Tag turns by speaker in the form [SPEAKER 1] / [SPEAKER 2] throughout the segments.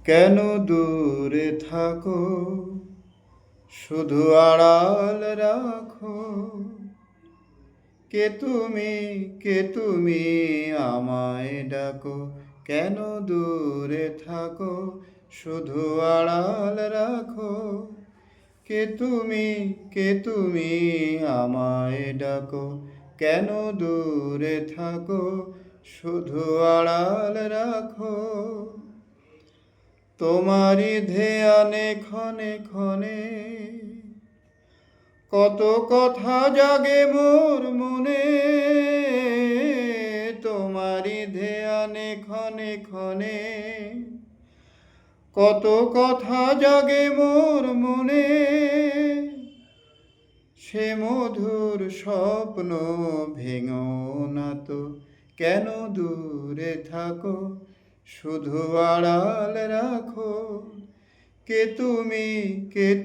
[SPEAKER 1] কেন দূরে থাকো, শুধু আড়াল রাখো। কে তুমি আমায় ডাকো, কেন দূরে থাকো, শুধু আড়াল রাখো। কে তুমি আমায় ডাকো, কেন দূরে থাকো, শুধু আড়াল রাখো। তোমারই ধ্যানে ক্ষণে ক্ষণে কত কথা জাগে মোর মনে। তোমারই ধ্যানে ক্ষণে ক্ষণে কত কথা জাগে মোর মনে। সে মধুর স্বপ্ন ভেঙো না তো, কেন দূরে থাকো, শুধু আড়াল রাখো। কে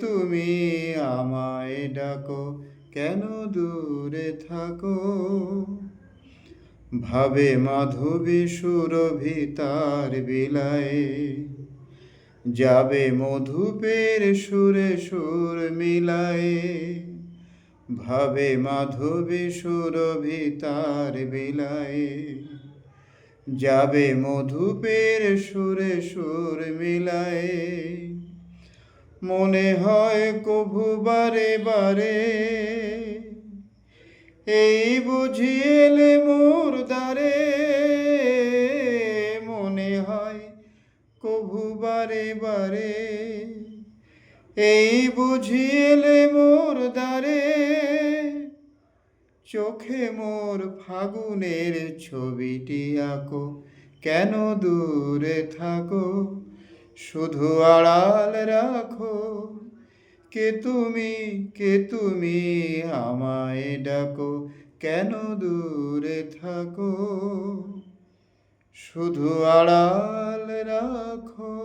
[SPEAKER 1] তুমি আমায় ডাকো, কেন দূরে থাকো। ভাবে মাধবী সুরভি তার বিলায়ে, যাবে মধুপের সুরে সুর মিলায়ে। ভাবে মাধবী সুরভি তার বিলায়ে, যাবে মধুপের সুরে সুর মিলায়ে। মনে হয় কভু বারে বারে, এই বুঝি এলে মোর দ্বারে। মনে হয় কভু বারে বারে, এই বুঝি এলে মোর দ্বারে। চোখে মোর ফাগুনের ছবিটি আঁকো, কেন দূরে থাকো, শুধু আড়াল রাখো। কে তুমি আমায় ডাকো, কেন দূরে থাকো, শুধু আড়াল রাখো।